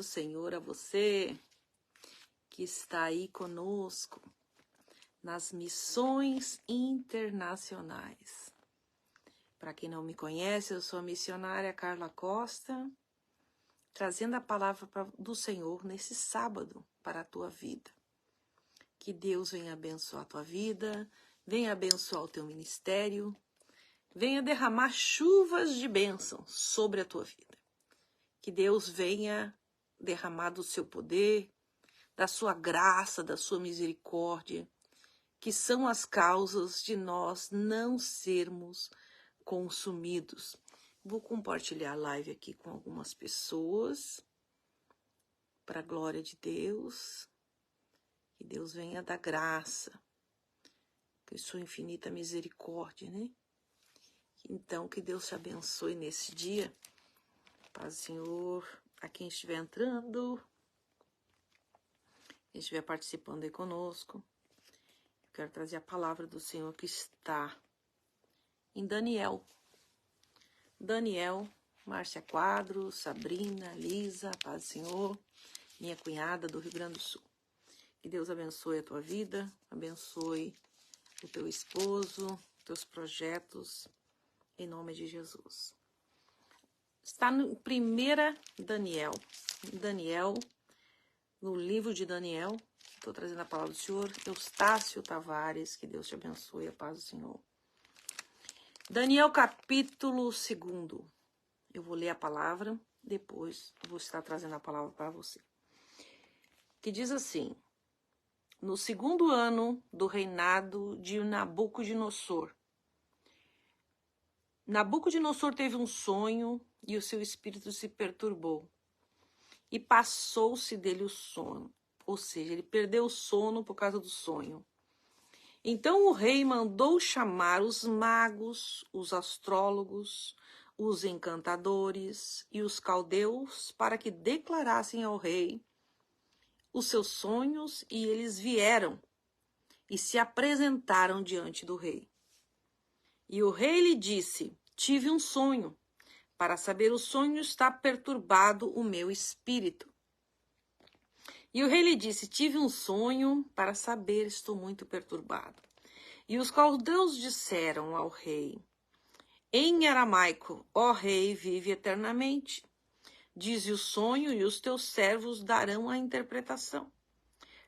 do Senhor a você que está aí conosco nas missões internacionais. Para quem não me conhece, eu sou a missionária Carla Costa, trazendo a palavra do Senhor nesse sábado para a tua vida. Que Deus venha abençoar a tua vida, venha abençoar o teu ministério, venha derramar chuvas de bênção sobre a tua vida. Que Deus venha derramar do seu poder, da sua graça, da sua misericórdia, que são as causas de nós não sermos consumidos. Vou compartilhar a live aqui com algumas pessoas, para a glória de Deus. Que Deus venha dar graça, que sua infinita misericórdia, né? Então, que Deus te abençoe nesse dia. Paz do Senhor, a quem estiver entrando, quem estiver participando aí conosco. Eu quero trazer a palavra do Senhor que está em Daniel. Daniel, Márcia Quadros, Sabrina, Lisa, paz do Senhor, minha cunhada do Rio Grande do Sul. Que Deus abençoe a tua vida, abençoe o teu esposo, teus projetos, em nome de Jesus. Está no 1 Daniel, no livro de Daniel, estou trazendo a palavra do Senhor, Eustácio Tavares, que Deus te abençoe, a paz do Senhor. Daniel capítulo 2, eu vou ler a palavra, depois eu vou estar trazendo a palavra para você. Que diz assim: no 2º ano do reinado de Nabucodonosor. Nabucodonosor teve um sonho e o seu espírito se perturbou. E passou-se dele o sono. Ou seja, ele perdeu o sono por causa do sonho. Então o rei mandou chamar os magos, os astrólogos, os encantadores e os caldeus para que declarassem ao rei os seus sonhos, e eles vieram e se apresentaram diante do rei. E o rei lhe disse: tive um sonho. Para saber o sonho está perturbado o meu espírito. E o rei lhe disse: tive um sonho, para saber estou muito perturbado. E os caldeus disseram ao rei, em aramaico: ó rei, vive eternamente. Dize o sonho e os teus servos darão a interpretação.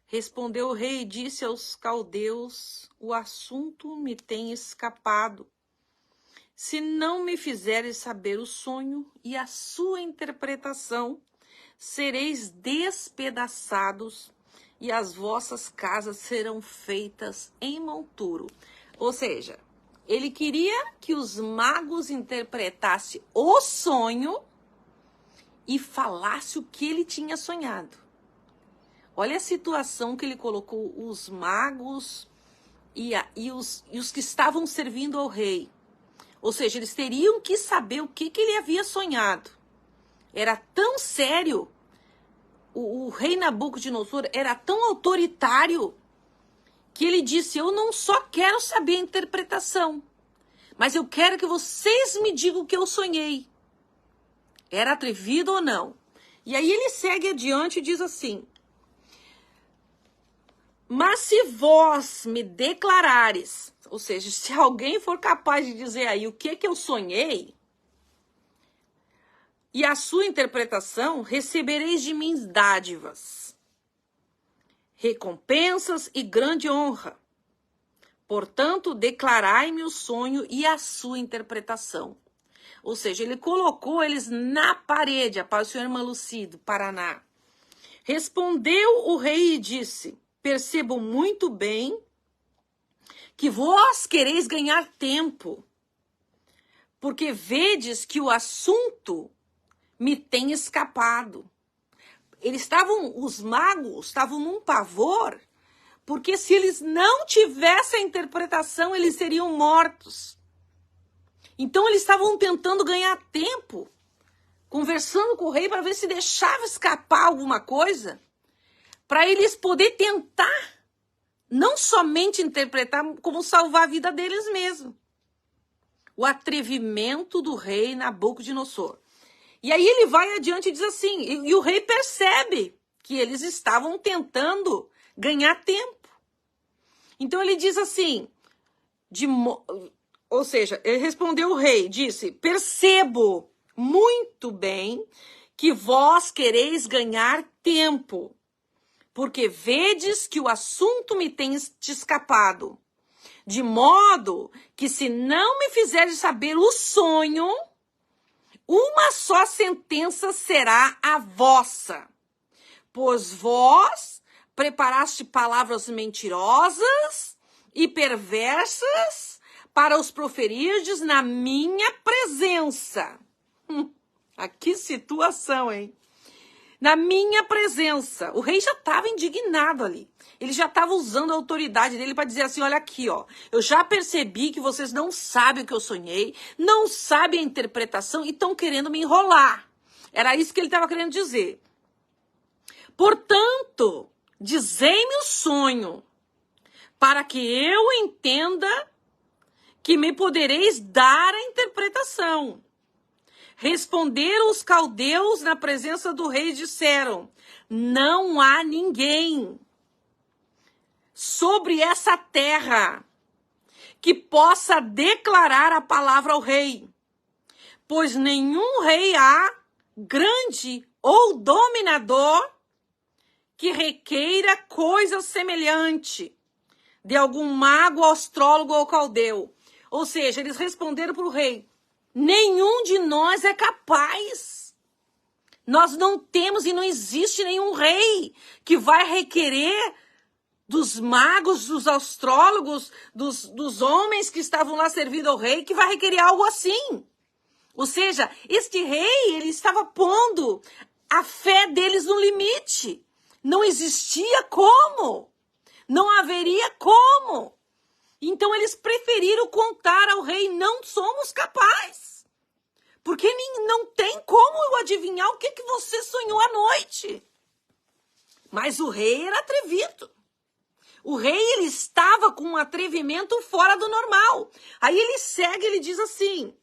Respondeu o rei e disse aos caldeus: o assunto me tem escapado. Se não me fizeres saber o sonho e a sua interpretação, sereis despedaçados e as vossas casas serão feitas em monturo. Ou seja, ele queria que os magos interpretassem o sonho e falasse o que ele tinha sonhado. Olha a situação que ele colocou os magos e os que estavam servindo ao rei. Ou seja, eles teriam que saber o que ele havia sonhado. Era tão sério, o rei Nabucodonosor era tão autoritário, que ele disse: eu não só quero saber a interpretação, mas eu quero que vocês me digam o que eu sonhei. Era atrevido ou não? E aí ele segue adiante e diz assim: mas se vós me declarares, ou seja, se alguém for capaz de dizer aí o que eu sonhei, e a sua interpretação, recebereis de mim dádivas, recompensas e grande honra. Portanto, declarai-me o sonho e a sua interpretação. Ou seja, ele colocou eles na parede, a paz do Senhor, irmã Luci, do Paraná. Respondeu o rei e disse: percebo muito bem que vós quereis ganhar tempo, porque vedes que o assunto me tem escapado. Os magos estavam num pavor, porque se eles não tivessem a interpretação, eles seriam mortos. Então eles estavam tentando ganhar tempo, conversando com o rei para ver se deixava escapar alguma coisa, para eles poderem tentar não somente interpretar, como salvar a vida deles mesmos. O atrevimento do rei Nabucodonosor. E aí ele vai adiante e diz assim, e o rei percebe que eles estavam tentando ganhar tempo. Então ele diz assim, ou seja, ele respondeu o rei, disse, percebo muito bem que vós quereis ganhar tempo, porque vedes que o assunto me tem escapado, de modo que se não me fizerdes saber o sonho, uma só sentença será a vossa, pois vós preparaste palavras mentirosas e perversas para os proferirdes na minha presença. Que situação, hein? Na minha presença. O rei já estava indignado ali. Ele já estava usando a autoridade dele para dizer assim, olha aqui, ó. Eu já percebi que vocês não sabem o que eu sonhei, não sabem a interpretação e estão querendo me enrolar. Era isso que ele estava querendo dizer. Portanto, dizei-me o sonho, para que eu entenda que me podereis dar a interpretação. Responderam os caldeus na presença do rei e disseram, não há ninguém sobre essa terra que possa declarar a palavra ao rei, pois nenhum rei há, grande ou dominador, que requeira coisa semelhante de algum mago, astrólogo ou caldeu. Ou seja, eles responderam para o rei, nenhum de nós é capaz. Nós não temos e não existe nenhum rei que vai requerer dos magos, dos astrólogos, dos homens que estavam lá servindo ao rei, que vai requerer algo assim. Ou seja, este rei, ele estava pondo a fé deles no limite. Não existia como. Não haveria como. Então eles preferiram contar ao rei, não somos capazes. Porque não tem como eu adivinhar o que você sonhou à noite. Mas o rei era atrevido. O rei, ele estava com um atrevimento fora do normal. Aí ele segue, ele diz assim,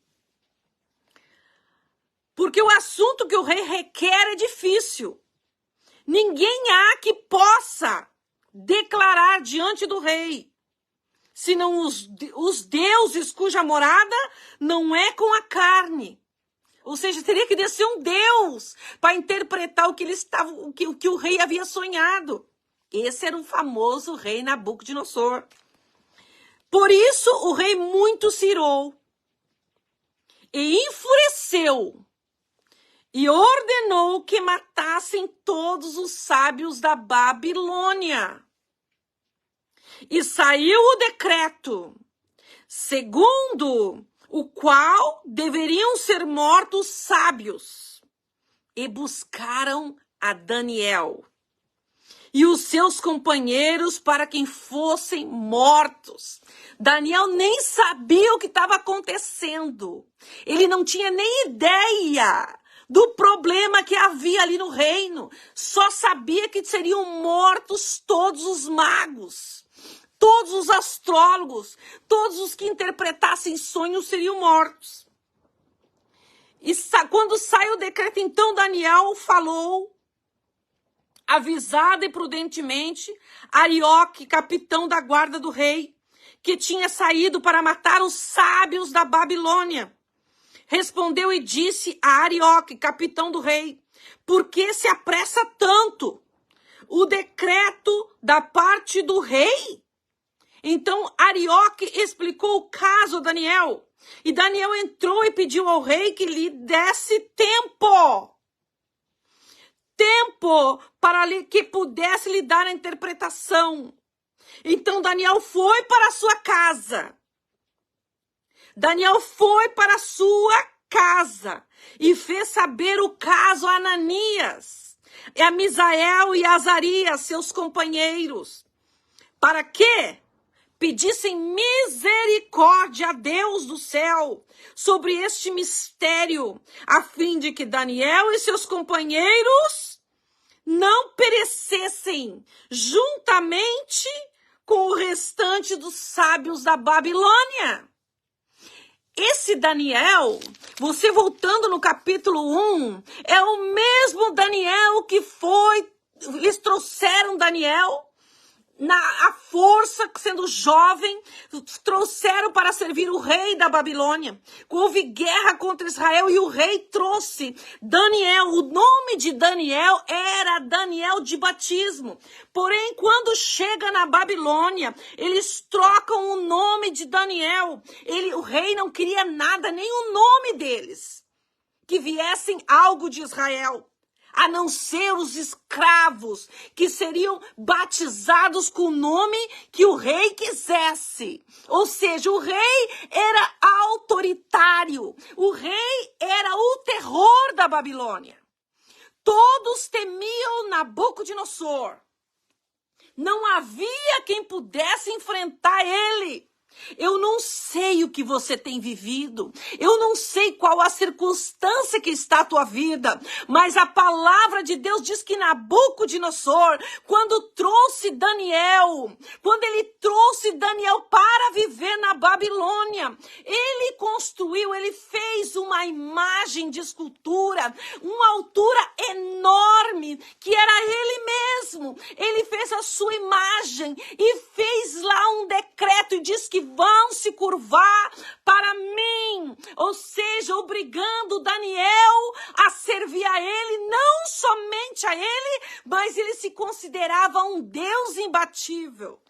porque o assunto que o rei requer é difícil. Ninguém há que possa declarar diante do rei, senão os deuses cuja morada não é com a carne. Ou seja, teria que descer um deus para interpretar o que o rei havia sonhado. Esse era o famoso rei Nabucodonosor. Por isso o rei muito se irou e enfureceu e ordenou que matassem todos os sábios da Babilônia. E saiu o decreto, segundo o qual deveriam ser mortos sábios. E buscaram a Daniel e os seus companheiros para que fossem mortos. Daniel nem sabia o que estava acontecendo. Ele não tinha nem ideia do problema que havia ali no reino. Só sabia que seriam mortos todos os magos, todos os astrólogos, todos os que interpretassem sonhos seriam mortos. E quando sai o decreto, então Daniel falou, avisado e prudentemente, Arioque, capitão da guarda do rei, que tinha saído para matar os sábios da Babilônia. Respondeu e disse a Arioque, capitão do rei, por que se apressa tanto? O decreto da parte do rei? Então Arioque explicou o caso a Daniel. E Daniel entrou e pediu ao rei que lhe desse tempo para que pudesse lhe dar a interpretação. Então Daniel foi para a sua casa. Daniel foi para a sua casa e fez saber o caso a Ananias, a Misael e a Azarias, seus companheiros, para que pedissem misericórdia a Deus do céu sobre este mistério, a fim de que Daniel e seus companheiros não perecessem juntamente com o restante dos sábios da Babilônia. esse Daniel, você voltando no capítulo 1, é o mesmo Daniel que eles trouxeram Daniel a força, sendo jovem, trouxeram para servir o rei da Babilônia. Houve guerra contra Israel e o rei trouxe Daniel. O nome de Daniel era Daniel de batismo. Porém, quando chega na Babilônia, eles trocam o nome de Daniel. O rei não queria nada, nem o nome deles, que viessem algo de Israel, a não ser os escravos, que seriam batizados com o nome que o rei quisesse. Ou seja, o rei era autoritário, o rei era o terror da Babilônia. Todos temiam Nabucodonosor. Não havia quem pudesse enfrentar ele. Eu não sei o que você tem vivido, eu não sei qual a circunstância que está a tua vida, mas a palavra de Deus diz que Nabucodonosor, quando ele trouxe Daniel para viver na Babilônia, ele fez uma imagem de escultura, uma altura enorme, que era ele mesmo. Ele fez a sua imagem e fez lá um decreto e diz que vão se curvar para mim, ou seja, obrigando Daniel a servir a ele, não somente a ele, mas ele se considerava um Deus imbatível.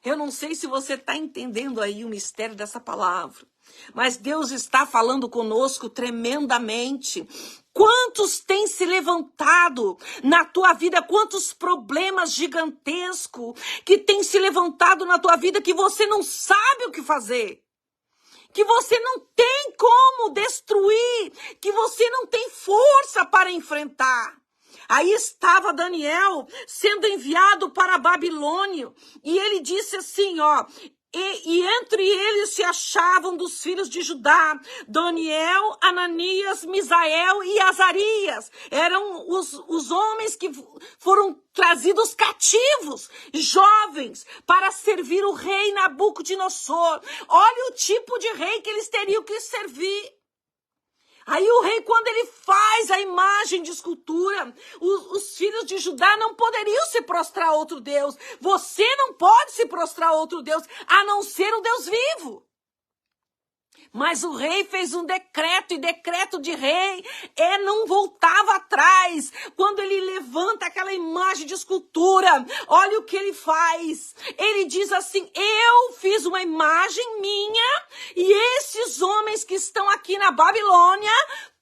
Eu não sei se você está entendendo aí o mistério dessa palavra, mas Deus está falando conosco tremendamente. Quantos têm se levantado na tua vida? Quantos problemas gigantescos que têm se levantado na tua vida que você não sabe o que fazer? Que você não tem como destruir, que você não tem força para enfrentar. Aí estava Daniel sendo enviado para a Babilônia e ele disse assim, E entre eles se achavam dos filhos de Judá, Daniel, Ananias, Misael e Azarias. Eram os homens que foram trazidos cativos, jovens, para servir o rei Nabucodonosor. Olha o tipo de rei que eles teriam que servir. Aí o rei, quando ele faz a imagem de escultura, os filhos de Judá não poderiam se prostrar a outro Deus. Você não pode se prostrar a outro Deus, a não ser o Deus vivo. Mas o rei fez um decreto, e decreto de rei não voltava atrás. Quando ele levanta aquela imagem de escultura, olha o que ele faz. Ele diz assim, eu fiz uma imagem minha, e esses homens que estão aqui na Babilônia,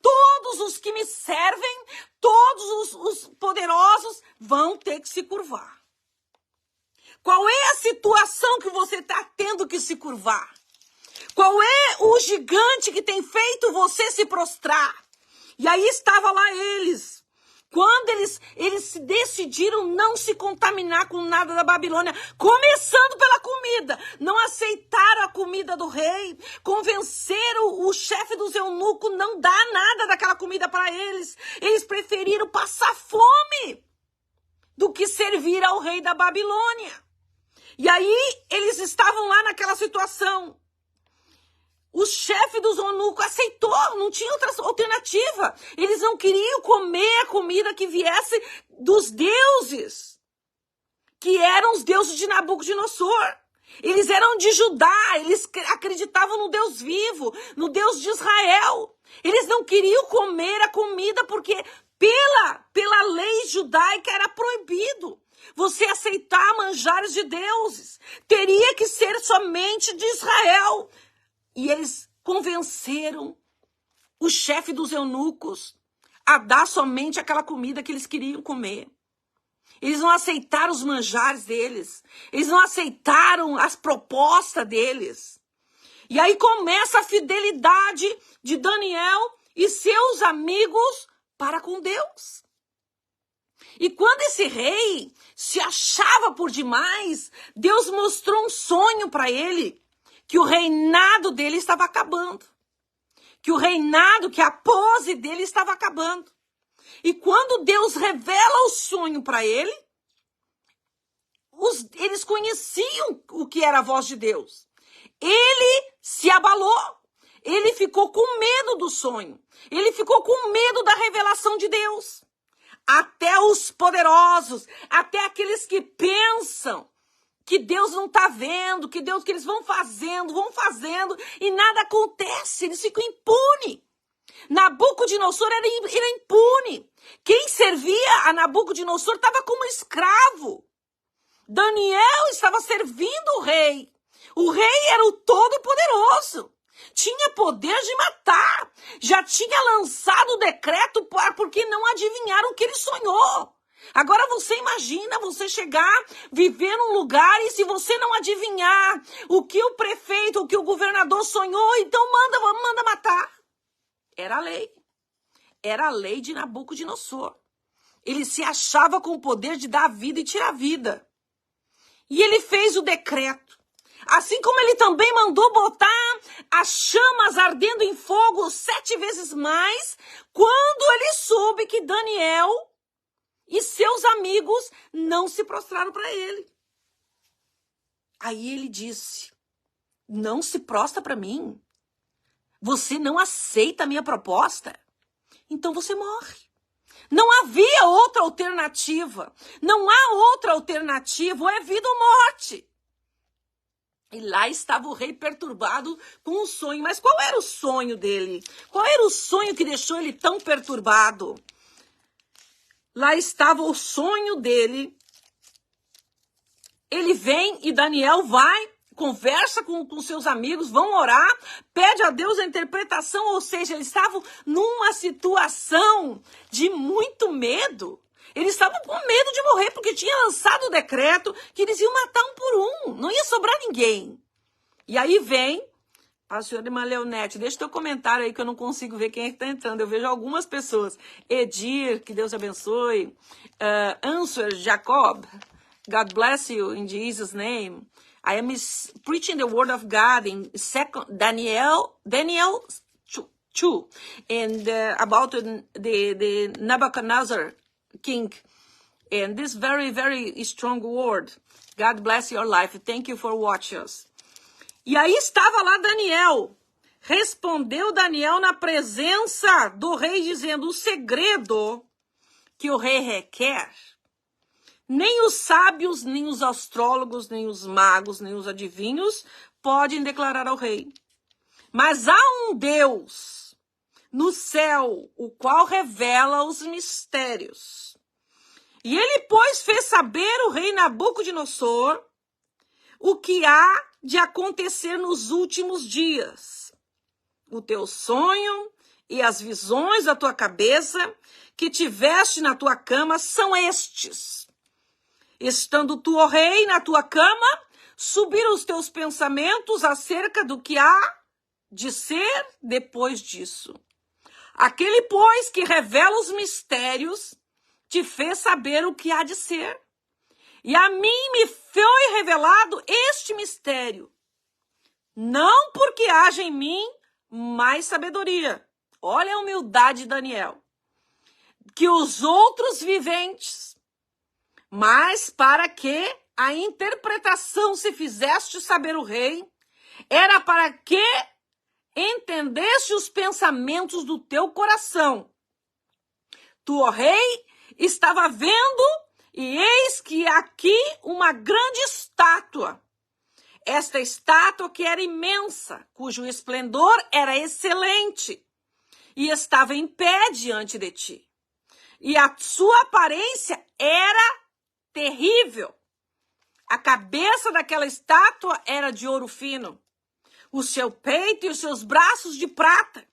todos os que me servem, todos os poderosos, vão ter que se curvar. Qual é a situação que você está tendo que se curvar? Qual é o gigante que tem feito você se prostrar? E aí estava lá eles. Quando eles decidiram não se contaminar com nada da Babilônia, começando pela comida, não aceitaram a comida do rei, convenceram o chefe dos eunucos não dar nada daquela comida para eles. Eles preferiram passar fome do que servir ao rei da Babilônia. E aí eles estavam lá naquela situação. O chefe dos eunucos aceitou, não tinha outra alternativa. Eles não queriam comer a comida que viesse dos deuses, que eram os deuses de Nabucodonosor. Eles eram de Judá, eles acreditavam no Deus vivo, no Deus de Israel. Eles não queriam comer a comida porque pela lei judaica era proibido você aceitar manjares de deuses. Teria que ser somente de Israel. E eles convenceram o chefe dos eunucos a dar somente aquela comida que eles queriam comer. Eles não aceitaram os manjares deles. Eles não aceitaram as propostas deles. E aí começa a fidelidade de Daniel e seus amigos para com Deus. E quando esse rei se achava por demais, Deus mostrou um sonho para ele, que o reinado dele estava acabando. Que a pose dele estava acabando. E quando Deus revela o sonho para ele, eles conheciam o que era a voz de Deus. ele se abalou. Ele ficou com medo do sonho. Ele ficou com medo da revelação de Deus. Até os poderosos, até aqueles que pensam que Deus não está vendo, que eles vão fazendo, e nada acontece, eles ficam impunes. Nabucodonosor era impune. Quem servia a Nabucodonosor estava como escravo. Daniel estava servindo o rei. O rei era o Todo-Poderoso. Tinha poder de matar. Já tinha lançado o decreto porque não adivinharam o que ele sonhou. Agora você imagina você chegar, viver num lugar e se você não adivinhar o que o prefeito, o que o governador sonhou, então manda matar. Era a lei. Era a lei de Nabucodonosor. Ele se achava com o poder de dar a vida e tirar a vida. E ele fez o decreto. Assim como ele também mandou botar as chamas ardendo em fogo 7 vezes mais, quando ele soube que Daniel e seus amigos não se prostraram para ele. Aí ele disse, não se prostra para mim? Você não aceita a minha proposta? Então você morre. Não havia outra alternativa. Não há outra alternativa, ou é vida ou morte. E lá estava o rei perturbado com um sonho. Mas qual era o sonho dele? Qual era o sonho que deixou ele tão perturbado? Lá estava o sonho dele. Ele vem e Daniel vai, conversa com seus amigos, vão orar, pede a Deus a interpretação, ou seja, eles estavam numa situação de muito medo. Eles estavam com medo de morrer, porque tinha lançado o decreto que eles iam matar um por um, não ia sobrar ninguém. E aí vem a senhora Irmã Leonete, deixa teu comentário aí que eu não consigo ver quem é que está entrando. Eu vejo algumas pessoas. Edir, que Deus abençoe. Answer Jacob, God bless you in Jesus' name. I am preaching the word of God in Daniel 2, and about the Nebuchadnezzar king, and this very, very strong word. God bless your life. Thank you for watching us. E aí estava lá Daniel. Respondeu Daniel na presença do rei, dizendo, o segredo que o rei requer, nem os sábios, nem os astrólogos, nem os magos, nem os adivinhos podem declarar ao rei. Mas há um Deus no céu, o qual revela os mistérios. E ele, pois, fez saber o rei Nabucodonosor o que há de acontecer nos últimos dias. O teu sonho e as visões da tua cabeça que tiveste na tua cama são estes. Estando tu, ó rei, na tua cama, subiram os teus pensamentos acerca do que há de ser depois disso. Aquele, pois, que revela os mistérios, te fez saber o que há de ser. E a mim me foi revelado este mistério, não porque haja em mim mais sabedoria. Olha a humildade de Daniel. Que os outros viventes, mas para que a interpretação se fizeste saber o rei, era para que entendeste os pensamentos do teu coração. Tu, ó rei, estava vendo, e eis que aqui uma grande estátua. Esta estátua que era imensa, cujo esplendor era excelente, e estava em pé diante de ti. E a sua aparência era terrível. A cabeça daquela estátua era de ouro fino, o seu peito e os seus braços de prata,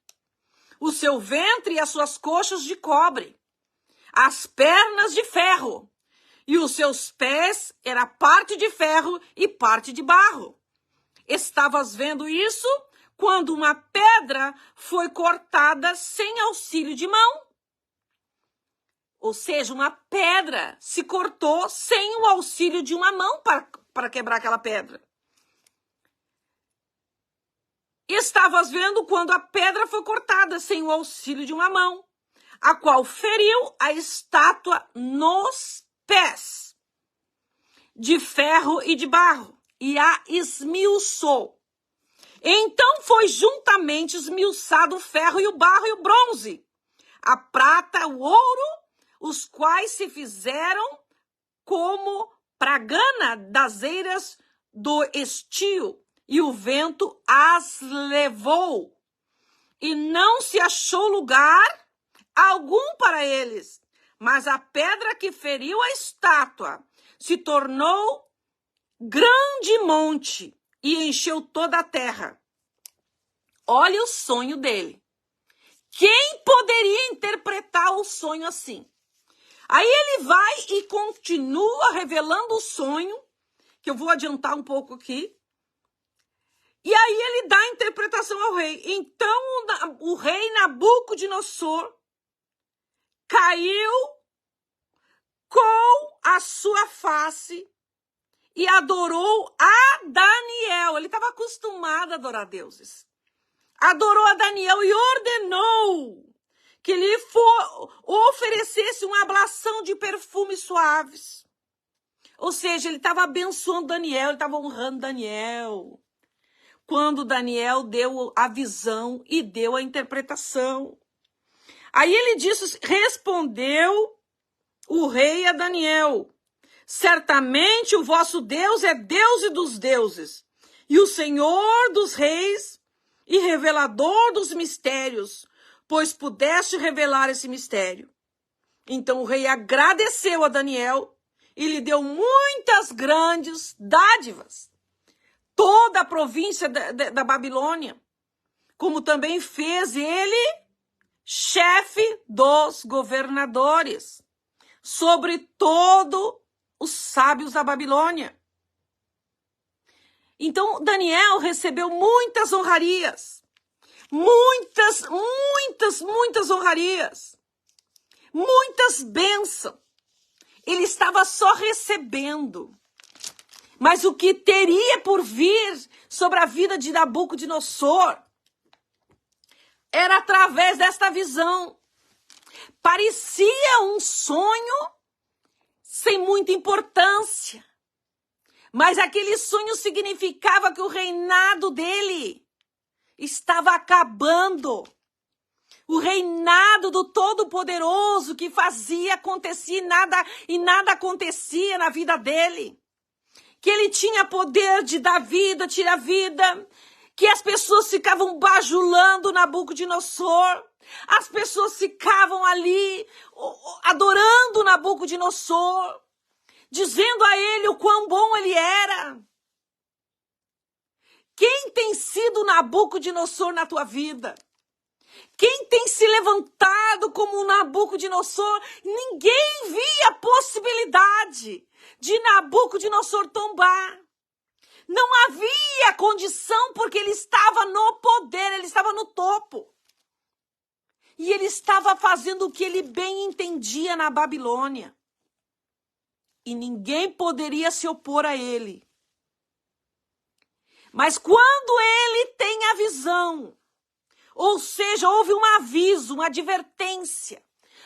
o seu ventre e as suas coxas de cobre, as pernas de ferro, e os seus pés era parte de ferro e parte de barro. Estavas vendo isso quando uma pedra foi cortada sem auxílio de mão. Ou seja, uma pedra se cortou sem o auxílio de uma mão para quebrar aquela pedra. Estavas vendo quando a pedra foi cortada sem o auxílio de uma mão, a qual feriu a estátua nos pés, de ferro e de barro, e a esmiuçou. Então foi juntamente esmiuçado o ferro e o barro e o bronze, a prata, o ouro, os quais se fizeram como pragana das eiras do estio, e o vento as levou, e não se achou lugar algum para eles. Mas a pedra que feriu a estátua se tornou grande monte e encheu toda a terra. Olha o sonho dele. Quem poderia interpretar o sonho assim? Aí ele vai e continua revelando o sonho, que eu vou adiantar um pouco aqui. E aí ele dá a interpretação ao rei. Então o rei Nabucodonosor caiu com a sua face e adorou a Daniel. Ele estava acostumado a adorar deuses. Adorou a Daniel e ordenou que lhe oferecesse uma ablação de perfumes suaves. Ou seja, ele estava abençoando Daniel, ele estava honrando Daniel. Quando Daniel deu a visão e deu a interpretação. Aí ele disse, respondeu o rei a Daniel: certamente o vosso Deus é Deus dos deuses, e o Senhor dos reis, e revelador dos mistérios, pois pudeste revelar esse mistério. Então o rei agradeceu a Daniel e lhe deu muitas grandes dádivas. Toda a província da Babilônia, como também fez ele chefe dos governadores, sobre todo os sábios da Babilônia. Então Daniel recebeu muitas honrarias, muitas honrarias, muitas bênçãos. Ele estava só recebendo. Mas o que teria por vir sobre a vida de Nabucodonosor era através desta visão. Parecia um sonho sem muita importância. Mas aquele sonho significava que o reinado dele estava acabando. O reinado do Todo-Poderoso que fazia acontecer e nada acontecia na vida dele. Que ele tinha poder de dar vida, tirar vida, que as pessoas ficavam bajulando Nabucodonosor, as pessoas ficavam ali adorando Nabucodonosor, dizendo a ele o quão bom ele era. Quem tem sido Nabucodonosor na tua vida? Quem tem se levantado como Nabucodonosor? Ninguém via a possibilidade de Nabucodonosor tombar. Não havia condição porque ele estava no poder, ele estava no topo. E ele estava fazendo o que ele bem entendia na Babilônia. E ninguém poderia se opor a ele. Mas quando ele tem a visão, ou seja, houve um aviso, uma advertência,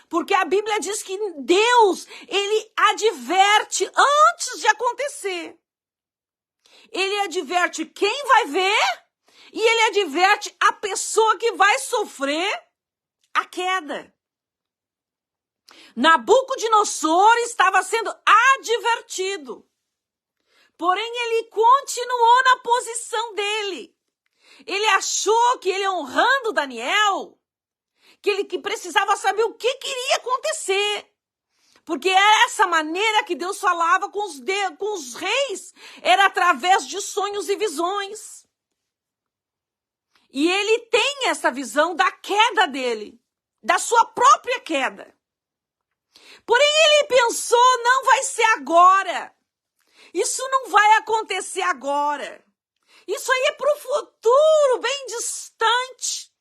porque a Bíblia diz que Deus, ele adverte antes de acontecer. Ele adverte quem vai ver e ele adverte a pessoa que vai sofrer a queda. Nabucodonosor estava sendo advertido, porém ele continuou na posição dele. Ele achou que ele honrando Daniel, que ele precisava saber o que iria acontecer. Porque era essa maneira que Deus falava com os reis. Era através de sonhos e visões. E ele tem essa visão da queda dele, da sua própria queda. Porém ele pensou, não vai ser agora. Isso não vai acontecer agora. Isso aí é para o futuro, bem distante.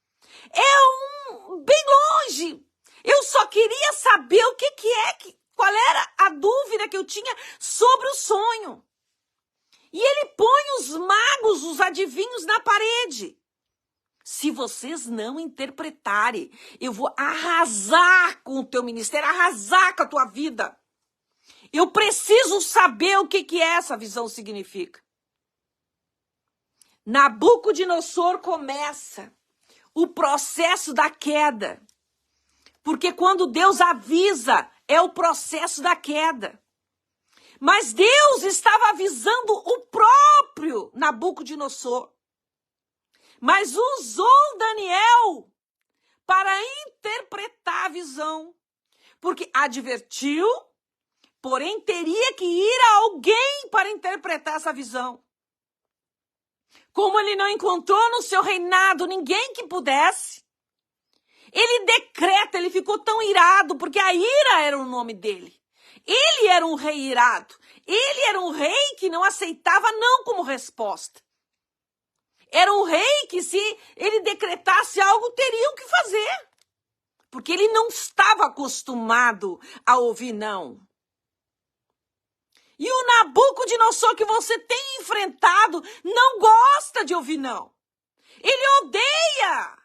Bem longe. Eu só queria saber qual era a dúvida que eu tinha sobre o sonho. E ele põe os magos, os adivinhos na parede. Se vocês não interpretarem, eu vou arrasar com o teu ministério, arrasar com a tua vida. Eu preciso saber o que essa visão significa. Nabucodonosor começa o processo da queda. Porque quando Deus avisa, é o processo da queda. Mas Deus estava avisando o próprio Nabucodonosor. Mas usou Daniel para interpretar a visão. Porque advertiu, porém teria que ir a alguém para interpretar essa visão. Como ele não encontrou no seu reinado ninguém que pudesse, ele decreta, ele ficou tão irado, porque a ira era o nome dele. Ele era um rei irado. Ele era um rei que não aceitava não como resposta. Era um rei que, se ele decretasse algo, teriam que fazer. Porque ele não estava acostumado a ouvir não. E o Nabucodonosor que você tem enfrentado não gosta de ouvir não. Ele odeia.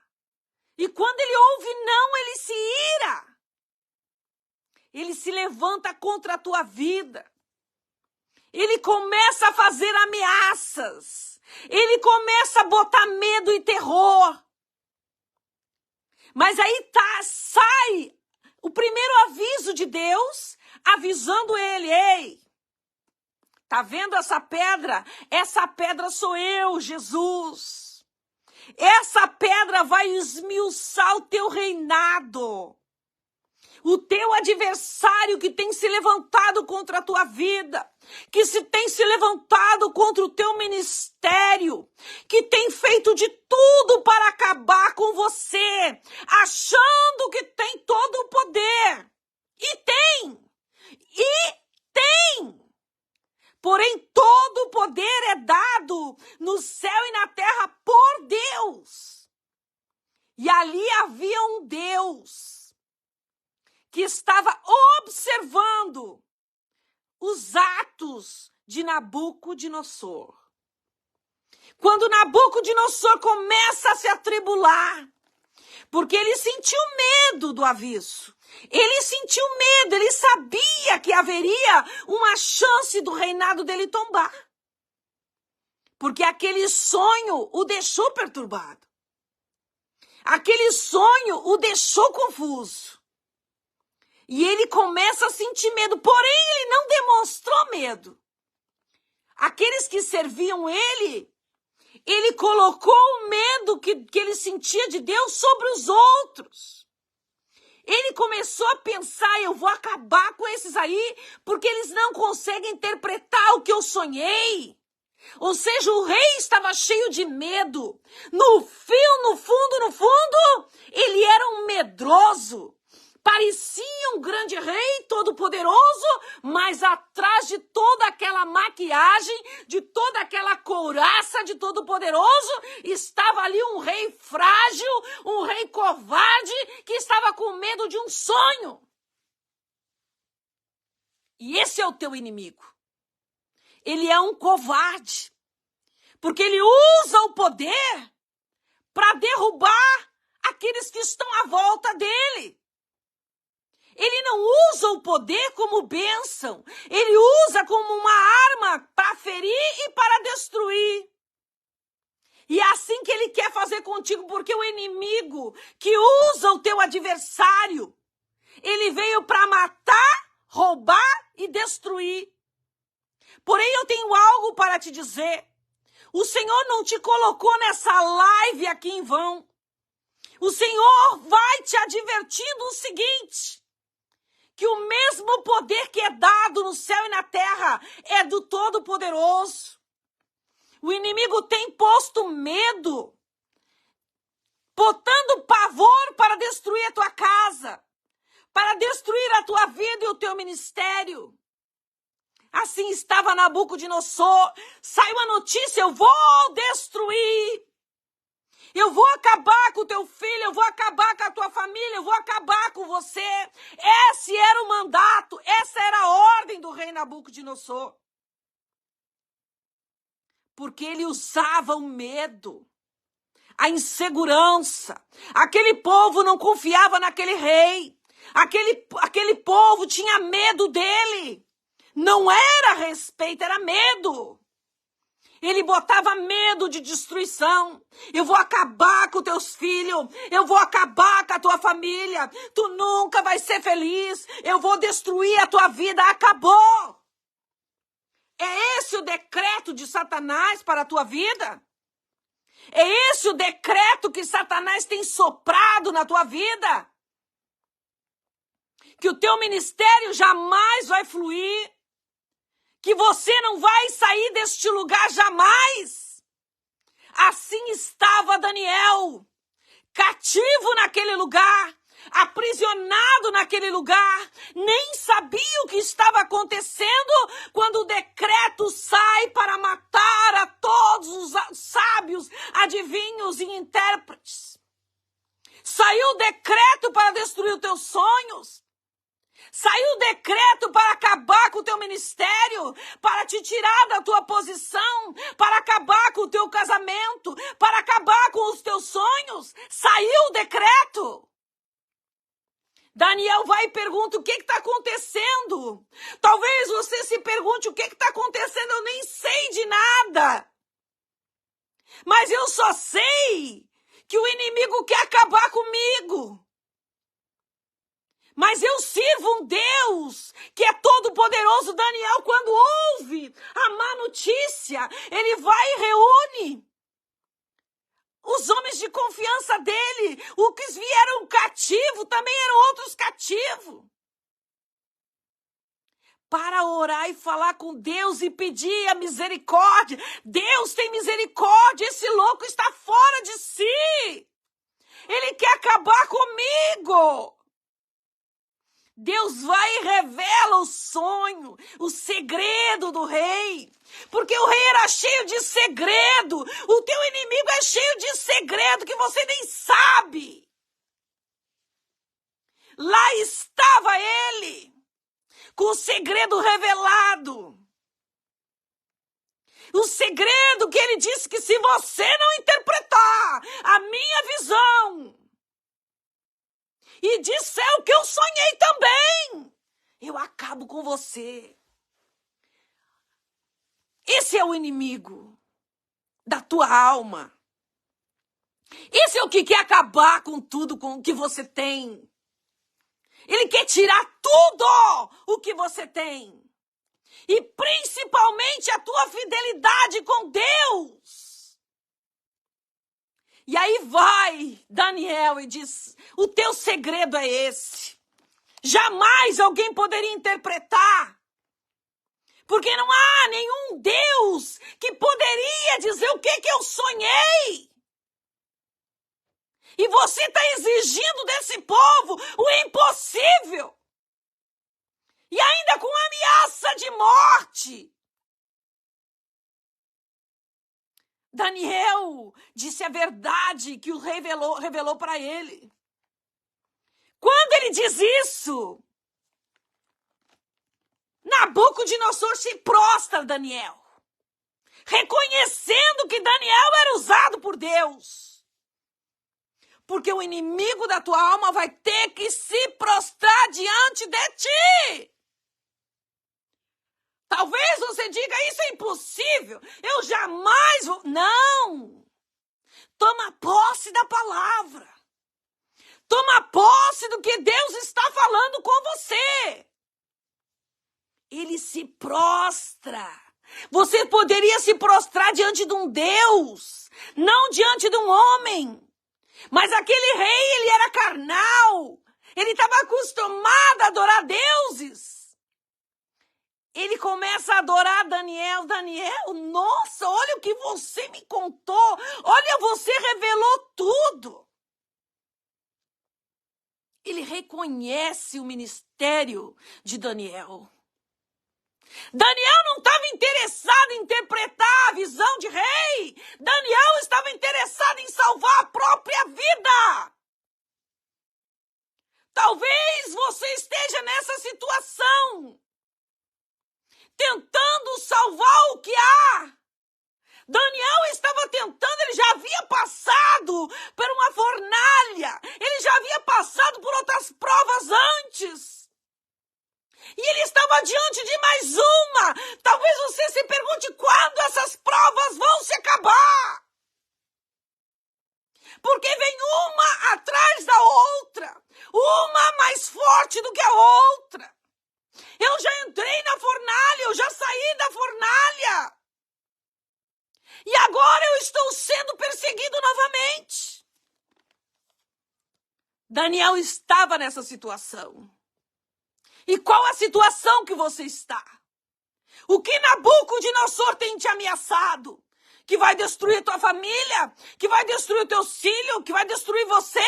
E quando ele ouve não, ele se ira. Ele se levanta contra a tua vida. Ele começa a fazer ameaças. Ele começa a botar medo e terror. Mas aí sai o primeiro aviso de Deus, avisando ele: ei, tá vendo essa pedra? Essa pedra sou eu, Jesus. Essa pedra vai esmiuçar o teu reinado. O teu adversário que tem se levantado contra a tua vida, que se tem se levantado contra o teu ministério, que tem feito de tudo para acabar com você, achando que tem todo o poder. E tem! Porém, todo o poder é dado no céu e na terra por Deus. E ali havia um Deus que estava observando os atos de Nabucodonosor. Quando Nabucodonosor começa a se atribular, porque ele sentiu medo do aviso, ele sentiu medo, ele sabia que haveria uma chance do reinado dele tombar. Porque aquele sonho o deixou perturbado. Aquele sonho o deixou confuso. E ele começa a sentir medo, porém ele não demonstrou medo. Aqueles que serviam ele colocou o medo que ele sentia de Deus sobre os outros. Ele começou a pensar: eu vou acabar com esses aí, porque eles não conseguem interpretar o que eu sonhei. Ou seja, o rei estava cheio de medo. No fundo, ele era um medroso. Parecia um grande rei todo-poderoso, mas atrás de toda aquela maquiagem, de toda aquela couraça de todo-poderoso, estava ali um rei frágil, um rei covarde, que estava com medo de um sonho. E esse é o teu inimigo. Ele é um covarde, porque ele usa o poder para derrubar aqueles que estão à volta dele. Ele não usa o poder como bênção. Ele usa como uma arma para ferir e para destruir. E é assim que ele quer fazer contigo, porque o inimigo que usa o teu adversário, ele veio para matar, roubar e destruir. Porém, eu tenho algo para te dizer. O Senhor não te colocou nessa live aqui em vão. O Senhor vai te advertindo o seguinte: que o mesmo poder que é dado no céu e na terra é do Todo-Poderoso. O inimigo tem posto medo, botando pavor para destruir a tua casa, para destruir a tua vida e o teu ministério. Assim estava Nabucodonosor. Saiu a notícia: eu vou destruir. Eu vou acabar com o teu filho, eu vou acabar com a tua família, eu vou acabar com você. Esse era o mandato, essa era a ordem do rei Nabucodonosor. Porque ele usava o medo, a insegurança. Aquele povo não confiava naquele rei. Aquele povo tinha medo dele. Não era respeito, era medo. Ele botava medo de destruição. Eu vou acabar com teus filhos. Eu vou acabar com a tua família. Tu nunca vai ser feliz. Eu vou destruir a tua vida. Acabou. É esse o decreto de Satanás para a tua vida? É esse o decreto que Satanás tem soprado na tua vida? Que o teu ministério jamais vai fluir? Que você não vai sair deste lugar jamais? Assim estava Daniel, cativo naquele lugar, aprisionado naquele lugar, nem sabia o que estava acontecendo quando o decreto sai para matar a todos os sábios, adivinhos e intérpretes. Saiu o decreto para destruir os teus sonhos. Saiu o decreto para acabar com o teu ministério, para te tirar da tua posição, para acabar com o teu casamento, para acabar com os teus sonhos. Saiu o decreto. Daniel vai e pergunta o que está acontecendo. Talvez você se pergunte o que está acontecendo, eu nem sei de nada. Mas eu só sei que o inimigo quer acabar comigo. Mas eu sirvo um Deus que é todo poderoso. Daniel, quando ouve a má notícia, ele vai e reúne os homens de confiança dele. Os que vieram cativo também eram outros cativos. Para orar e falar com Deus e pedir a misericórdia. Deus tem misericórdia, esse louco está fora de si. Ele quer acabar comigo. Deus vai e revela o sonho, o segredo do rei. Porque o rei era cheio de segredo. O teu inimigo é cheio de segredo que você nem sabe. Lá estava ele, com o segredo revelado. O segredo que ele disse que se você não interpretar a minha visão e disser o que eu sonhei também, eu acabo com você. Esse é o inimigo da tua alma. Esse é o que quer acabar com tudo com o que você tem. Ele quer tirar tudo o que você tem. E principalmente a tua fidelidade com Deus. E aí vai Daniel e diz, o teu segredo é esse. Jamais alguém poderia interpretar. Porque não há nenhum Deus que poderia dizer o que eu sonhei. E você está exigindo desse povo o impossível. E ainda com ameaça de morte. Daniel disse a verdade que o rei revelou para ele. Quando ele diz isso, Nabucodonosor se prostra a Daniel, reconhecendo que Daniel era usado por Deus. Porque o inimigo da tua alma vai ter que se prostrar diante de ti. Talvez você diga, isso é impossível, eu jamais vou... Não! Toma posse da palavra. Toma posse do que Deus está falando com você. Ele se prostra. Você poderia se prostrar diante de um Deus, não diante de um homem. Mas aquele rei, ele era carnal. Ele estava acostumado a adorar deuses. Ele começa a adorar Daniel. Daniel, nossa, olha o que você me contou. Olha, você revelou tudo. Ele reconhece o ministério de Daniel. Daniel não estava interessado em interpretar a visão de rei. Daniel estava interessado em salvar a própria vida. Talvez você esteja nessa situação, tentando salvar o que há. Daniel estava tentando, ele já havia passado por uma fornalha, ele já havia passado por outras provas antes. E ele estava diante de mais uma. Talvez você se pergunte quando essas provas forte do que a outra. Eu já entrei na fornalha, eu já saí da fornalha. E agora eu estou sendo perseguido novamente. Daniel estava nessa situação. E qual a situação que você está? O que Nabucodonosor tem te ameaçado? Que vai destruir tua família? Que vai destruir o teu filho? Que vai destruir você?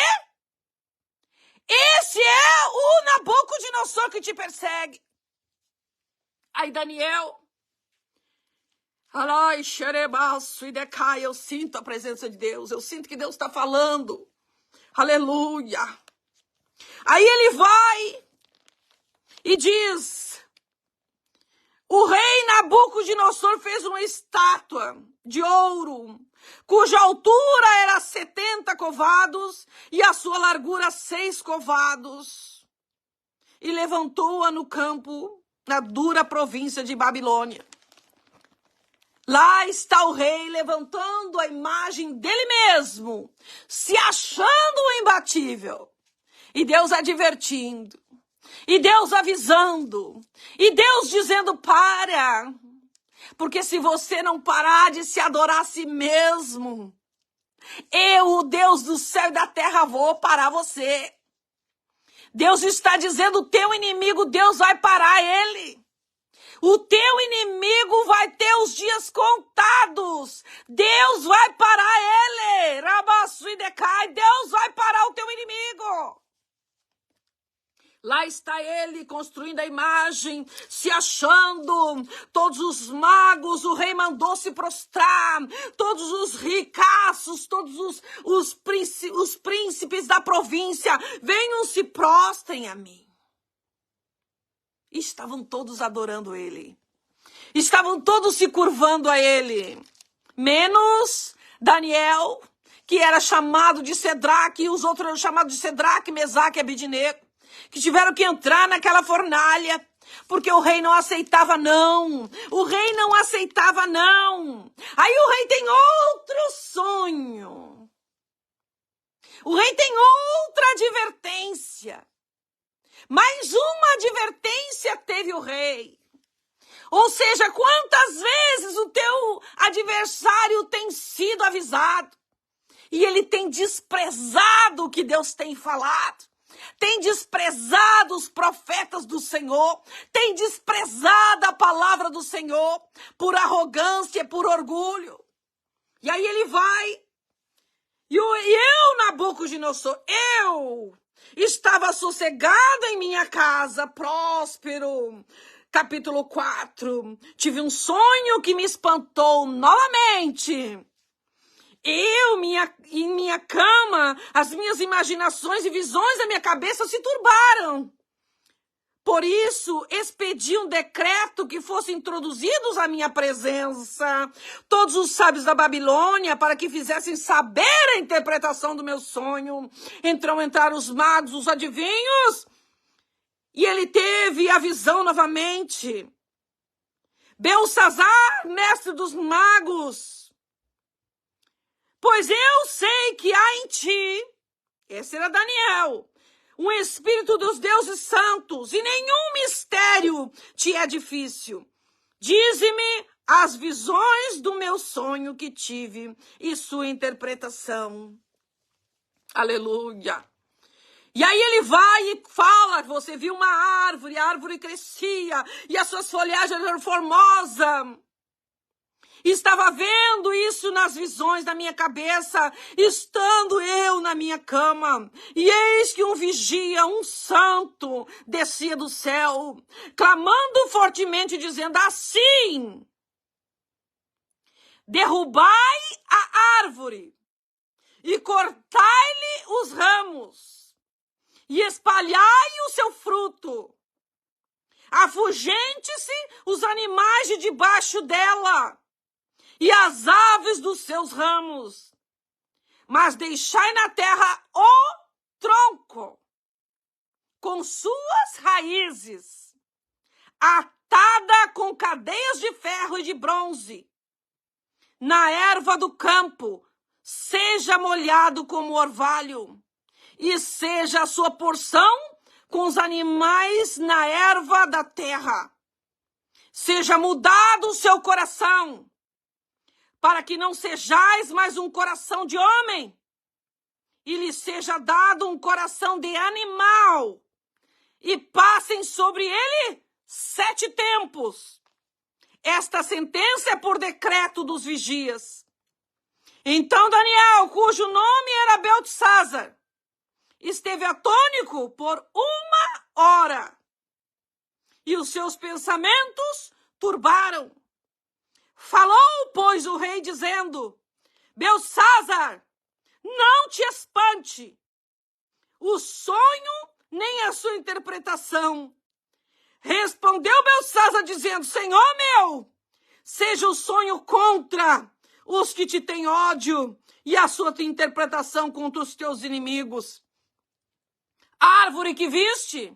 Esse é o Nabucodonosor que te persegue. Aí Daniel, eu sinto a presença de Deus, eu sinto que Deus está falando. Aleluia. Aí ele vai e diz, o rei Nabucodonosor fez uma estátua de ouro, cuja altura era 70 covados e a sua largura 6 covados, e levantou-a no campo, na dura província de Babilônia. Lá está o rei levantando a imagem dele mesmo, se achando o imbatível. E Deus advertindo, e Deus avisando, e Deus dizendo para. Porque se você não parar de se adorar a si mesmo, eu, o Deus do céu e da terra, vou parar você. Deus está dizendo, o teu inimigo, Deus vai parar ele. O teu inimigo vai ter os dias contados. Deus vai parar ele. Deus vai parar o teu inimigo. Lá está ele construindo a imagem, se achando, todos os magos, o rei mandou se prostrar, todos os ricaços, todos os príncipes da província, venham se prostrem a mim. Estavam todos adorando ele, estavam todos se curvando a ele, menos Daniel, que era chamado de Sedraque, e os outros eram chamados de Sedraque, Mesaque e Abednego, que tiveram que entrar naquela fornalha, porque o rei não aceitava não. O rei não aceitava não. Aí o rei tem outro sonho. O rei tem outra advertência. Mais uma advertência teve o rei. Ou seja, quantas vezes o teu adversário tem sido avisado e ele tem desprezado o que Deus tem falado. Tem desprezado os profetas do Senhor, tem desprezado a palavra do Senhor por arrogância, por orgulho. E aí ele vai, e eu, Nabucodonosor, eu estava sossegado em minha casa, próspero. Capítulo 4, tive um sonho que me espantou novamente. Em minha cama, as minhas imaginações e visões da minha cabeça se turbaram. Por isso, expedi um decreto que fossem introduzidos à minha presença todos os sábios da Babilônia para que fizessem saber a interpretação do meu sonho. Então entraram os magos, os adivinhos, e ele teve a visão novamente. Beltesazar, mestre dos magos, pois eu sei que há em ti, esse era Daniel, um espírito dos deuses santos, e nenhum mistério te é difícil. Dize-me as visões do meu sonho que tive e sua interpretação. Aleluia. E aí ele vai e fala, você viu uma árvore, a árvore crescia, e as suas folhagens eram formosas. Estava vendo isso nas visões da minha cabeça, estando eu na minha cama. E eis que um vigia, um santo, descia do céu, clamando fortemente, dizendo assim: derrubai a árvore e cortai-lhe os ramos e espalhai o seu fruto. Afugente-se os animais de debaixo dela e as aves dos seus ramos, mas deixai na terra o tronco, com suas raízes, atada com cadeias de ferro e de bronze, na erva do campo, seja molhado como orvalho, e seja a sua porção com os animais na erva da terra. Seja mudado o seu coração, para que não sejais mais um coração de homem, e lhe seja dado um coração de animal, e passem sobre ele 7 tempos. Esta sentença é por decreto dos vigias. Então Daniel, cujo nome era Beltesazar, esteve atônico por 1 hora, e os seus pensamentos turbaram. Falou, pois, o rei, dizendo: Beltesazar, não te espante o sonho nem a sua interpretação. Respondeu Beltesazar, dizendo: Senhor meu, seja o sonho contra os que te têm ódio e a sua interpretação contra os teus inimigos. A árvore que viste,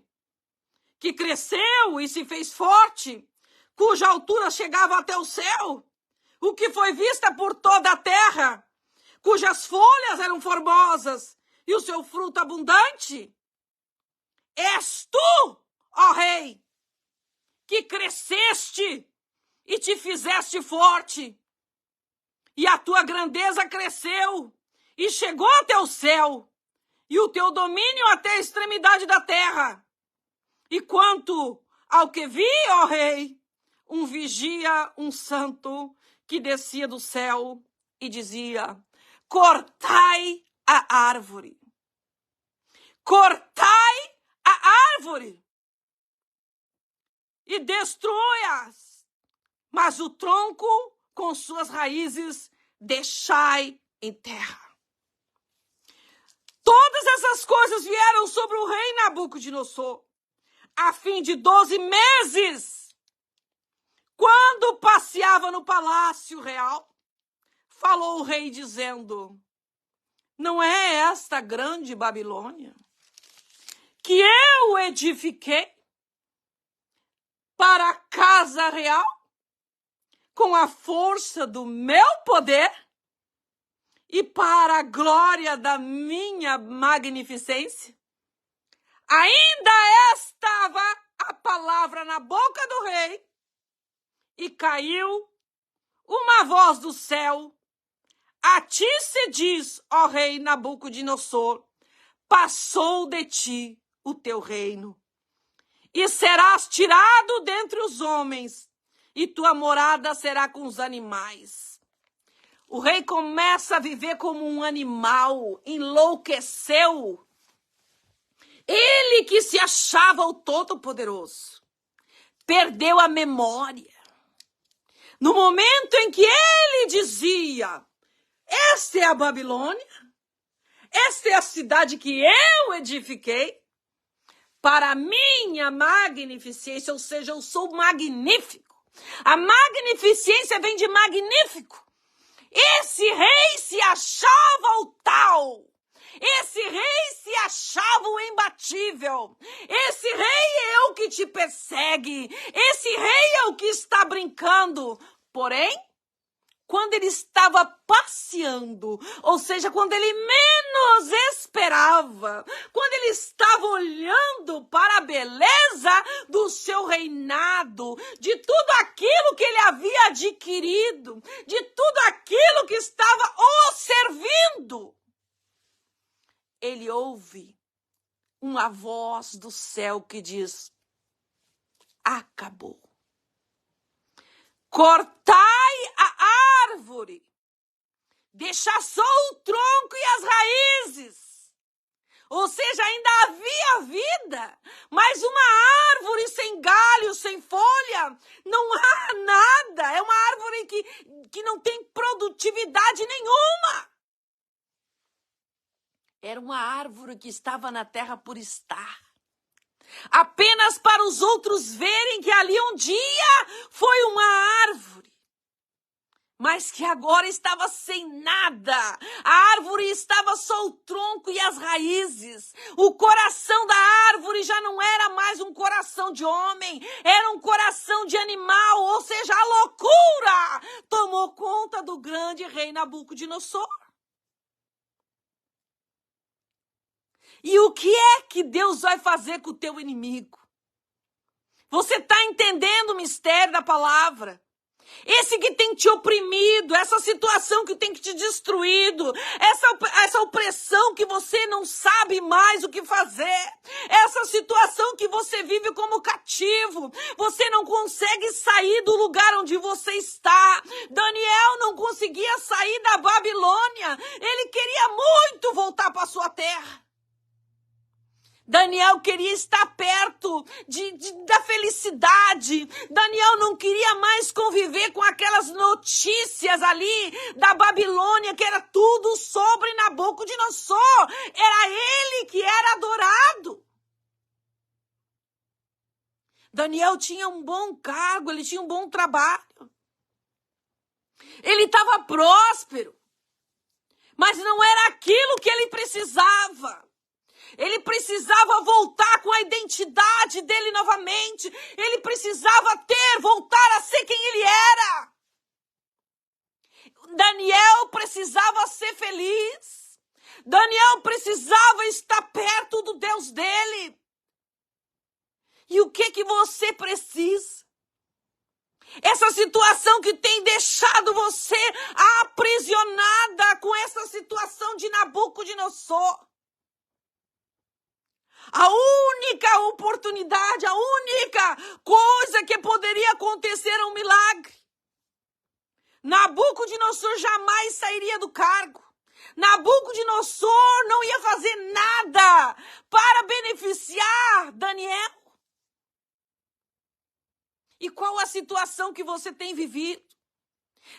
que cresceu e se fez forte, cuja altura chegava até o céu, o que foi vista por toda a terra, cujas folhas eram formosas e o seu fruto abundante. És tu, ó rei, que cresceste e te fizeste forte, e a tua grandeza cresceu e chegou até o céu, e o teu domínio até a extremidade da terra. E quanto ao que vi, ó rei, um vigia, um santo, que descia do céu e dizia: cortai a árvore. Cortai a árvore e destrui-as, mas o tronco com suas raízes deixai em terra. Todas essas coisas vieram sobre o rei Nabucodonosor, a fim de 12 meses, quando passeava no palácio real. Falou o rei dizendo: não é esta grande Babilônia que eu edifiquei para a casa real com a força do meu poder e para a glória da minha magnificência? Ainda estava a palavra na boca do rei, e caiu uma voz do céu: a ti se diz, ó rei Nabucodonosor, passou de ti o teu reino, e serás tirado dentre os homens, e tua morada será com os animais. O rei começa a viver como um animal, enlouqueceu. Ele que se achava o Todo-Poderoso, perdeu a memória. No momento em que ele dizia: esta é a Babilônia, esta é a cidade que eu edifiquei para a minha magnificência, ou seja, eu sou magnífico. A magnificência vem de magnífico. Esse rei se achava o tal. Esse rei se achava o imbatível. Esse rei é o que te persegue. Esse rei é o que está brincando. Porém, quando ele estava passeando, ou seja, quando ele menos esperava, quando ele estava olhando para a beleza do seu reinado, de tudo aquilo que ele havia adquirido, de tudo aquilo que estava o servindo, ele ouve uma voz do céu que diz: acabou. Cortai a árvore, deixa só o tronco e as raízes. Ou seja, ainda havia vida, mas uma árvore sem galho, sem folha, não há nada. É uma árvore que não tem produtividade nenhuma. Era uma árvore que estava na terra por estar, apenas para os outros verem que ali um dia foi uma árvore, mas que agora estava sem nada. A árvore estava só o tronco e as raízes. O coração da árvore já não era mais um coração de homem, era um coração de animal, ou seja, a loucura tomou conta do grande rei Nabucodonosor. E o que é que Deus vai fazer com o teu inimigo? Você está entendendo o mistério da palavra? Esse que tem te oprimido, essa situação que tem te destruído, essa opressão que você não sabe mais o que fazer, essa situação que você vive como cativo, você não consegue sair do lugar onde você está. Daniel não conseguia sair da Babilônia, ele queria muito voltar para sua terra. Daniel queria estar perto da felicidade. Daniel não queria mais conviver com aquelas notícias ali da Babilônia, que era tudo sobre Nabucodonosor. Era ele que era adorado. Daniel tinha um bom cargo, ele tinha um bom trabalho. Ele estava próspero, mas não era aquilo que ele precisava. Ele precisava voltar com a identidade dele novamente. Ele precisava voltar a ser quem ele era. Daniel precisava ser feliz. Daniel precisava estar perto do Deus dele. E o que você precisa? Essa situação que tem deixado você aprisionada com essa situação de Nabucodonosor. A única oportunidade, a única coisa que poderia acontecer é um milagre. Nabucodonosor jamais sairia do cargo. Nabucodonosor não ia fazer nada para beneficiar Daniel. E qual a situação que você tem vivido?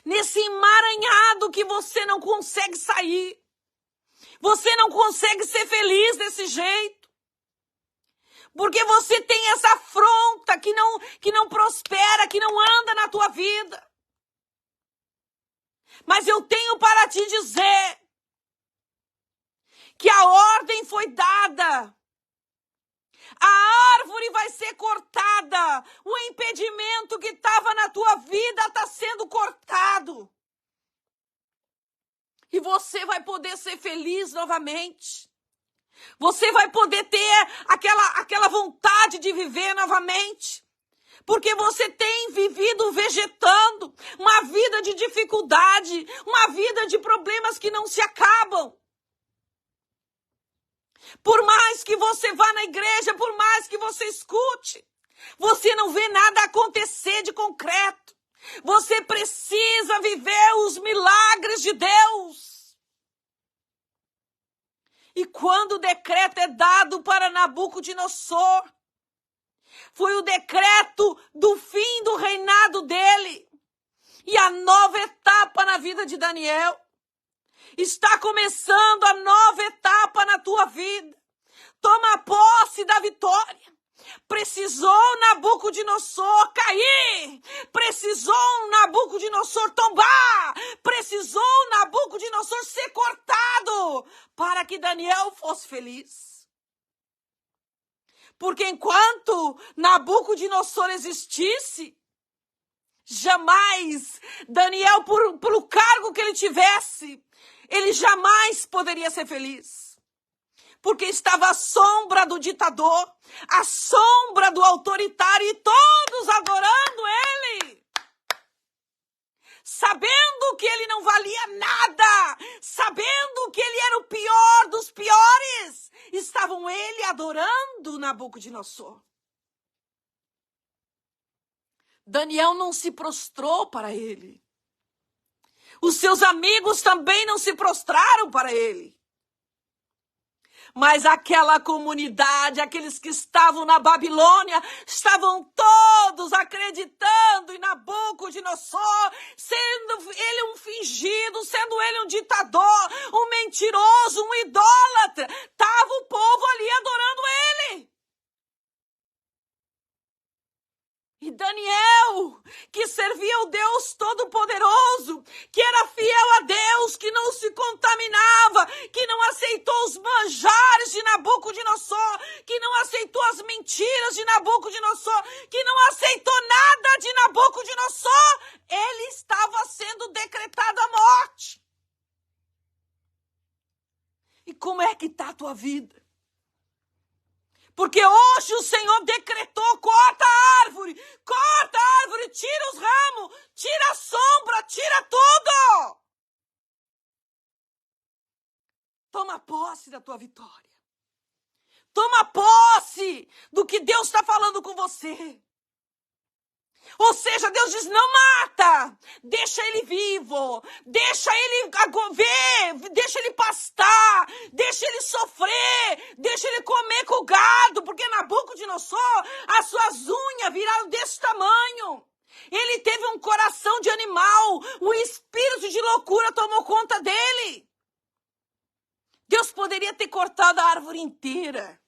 Nesse emaranhado que você não consegue sair. Você não consegue ser feliz desse jeito. Porque você tem essa afronta que não prospera, que não anda na tua vida. Mas eu tenho para te dizer que a ordem foi dada. A árvore vai ser cortada. O impedimento que estava na tua vida está sendo cortado. E você vai poder ser feliz novamente. Você vai poder ter aquela vontade de viver novamente. Porque você tem vivido vegetando uma vida de dificuldade, uma vida de problemas que não se acabam. Por mais que você vá na igreja, por mais que você escute, você não vê nada acontecer de concreto. Você precisa viver os milagres de Deus. E quando o decreto é dado para Nabucodonosor, foi o decreto do fim do reinado dele. E a nova etapa na vida de Daniel. Está começando a nova etapa na tua vida. Toma posse da vitória. Precisou Nabucodonosor cair. Precisou Nabucodonosor tombar. Precisou Nabucodonosor ser cortado para que Daniel fosse feliz. Porque enquanto Nabucodonosor existisse, jamais Daniel, por o cargo que ele tivesse, ele jamais poderia ser feliz. Porque estava à sombra do ditador, à sombra do autoritário e todos adorando ele. Sabendo que ele não valia nada, sabendo que ele era o pior dos piores, estavam ele adorando Nabucodonosor. Daniel não se prostrou para ele. Os seus amigos também não se prostraram para ele. Mas aquela comunidade, aqueles que estavam na Babilônia, estavam todos acreditando em Nabucodonosor, sendo ele um fingido, sendo ele um ditador, um mentiroso, um idólatra. Estava o povo ali adorando ele. E Daniel, que servia o Deus Todo-Poderoso, que era fiel a Deus, que não se contaminava, que não aceitou os manjares de Nabucodonosor, que não aceitou as mentiras de Nabucodonosor, que não aceitou nada de Nabucodonosor, ele estava sendo decretado a morte. E como é que está a tua vida? Porque hoje o Senhor decretou, corta a árvore, tira os ramos, tira a sombra, tira tudo. Toma posse da tua vitória. Toma posse do que Deus está falando com você. Ou seja, Deus diz, não mata, deixa ele vivo, deixa ele ver, deixa ele pastar, deixa ele sofrer, deixa ele comer com o gado, porque Nabucodonosor, as suas unhas viraram desse tamanho. Ele teve um coração de animal, um espírito de loucura tomou conta dele. Deus poderia ter cortado a árvore inteira.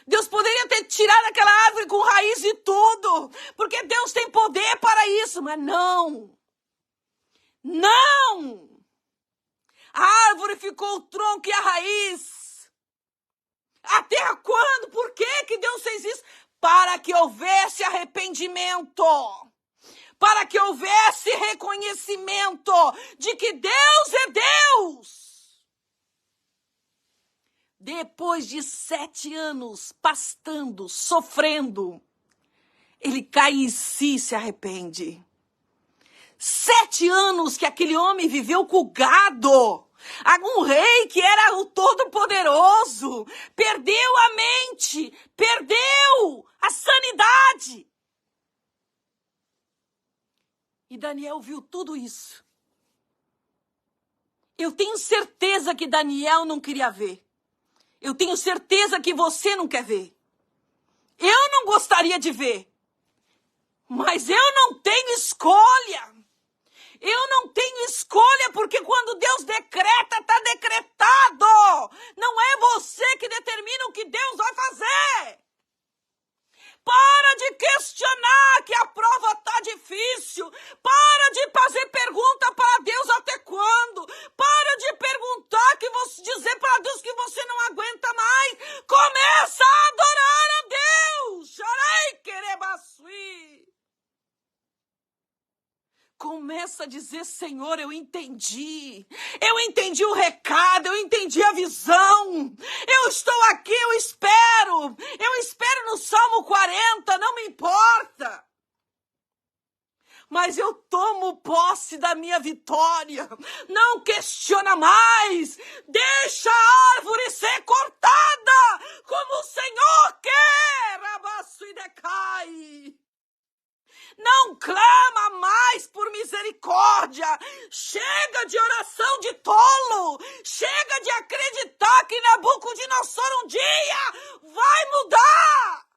Deus poderia ter tirado aquela árvore com raiz e tudo, porque Deus tem poder para isso, mas não. Não! A árvore ficou o tronco e a raiz. Até quando? Por que Deus fez isso? Para que houvesse arrependimento. Para que houvesse reconhecimento de que Deus é Deus. Depois de 7 anos pastando, sofrendo, ele cai em si e se arrepende. 7 anos que aquele homem viveu com o gado. Um rei que era o Todo-Poderoso. Perdeu a mente, perdeu a sanidade. E Daniel viu tudo isso. Eu tenho certeza que Daniel não queria ver. Eu tenho certeza que você não quer ver. Eu não gostaria de ver. Mas eu não tenho escolha. Eu não tenho escolha, porque quando Deus decreta, está decretado. Não é você que determina o que Deus vai fazer. Para de questionar que a prova está difícil. Para de fazer pergunta para Deus até quando. Para de perguntar, dizer para Deus que você não aguenta mais. Começa a adorar a Deus. Começa a dizer, Senhor, eu entendi o recado, eu entendi a visão, eu estou aqui, eu espero no Salmo 40, não me importa. Mas eu tomo posse da minha vitória, não questiona mais, deixa a árvore ser cortada, como o Senhor quer, abaço e decai. Não clama mais por misericórdia. Chega de oração de tolo. Chega de acreditar que Nabucodonosor um dia vai mudar.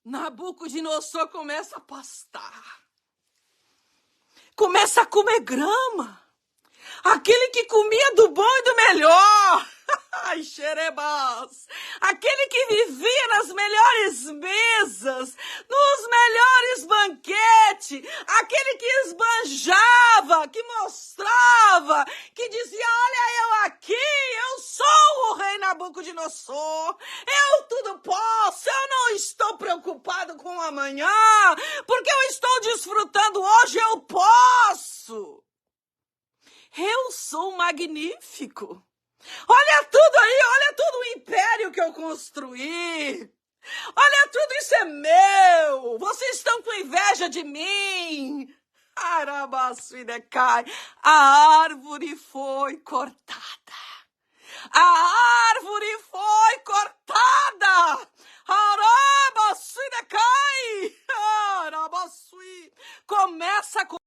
Nabucodonosor começa a pastar. Começa a comer grama. Aquele que comia do bom e do melhor. Ai, xerebas. Aquele que vivia nas melhores mesas, nos melhores banquetes, aquele que esbanjava, que mostrava, que dizia, olha eu aqui, eu sou o rei Nabucodonosor, eu tudo posso, eu não estou preocupado com o amanhã, porque eu estou desfrutando hoje, eu posso. Eu sou magnífico. Olha tudo aí, olha todo o império que eu construí. Olha tudo, isso é meu. Vocês estão com inveja de mim. Arabaço e decai. A árvore foi cortada. A árvore foi cortada. Arabaço e decai. Arabaço. Começa com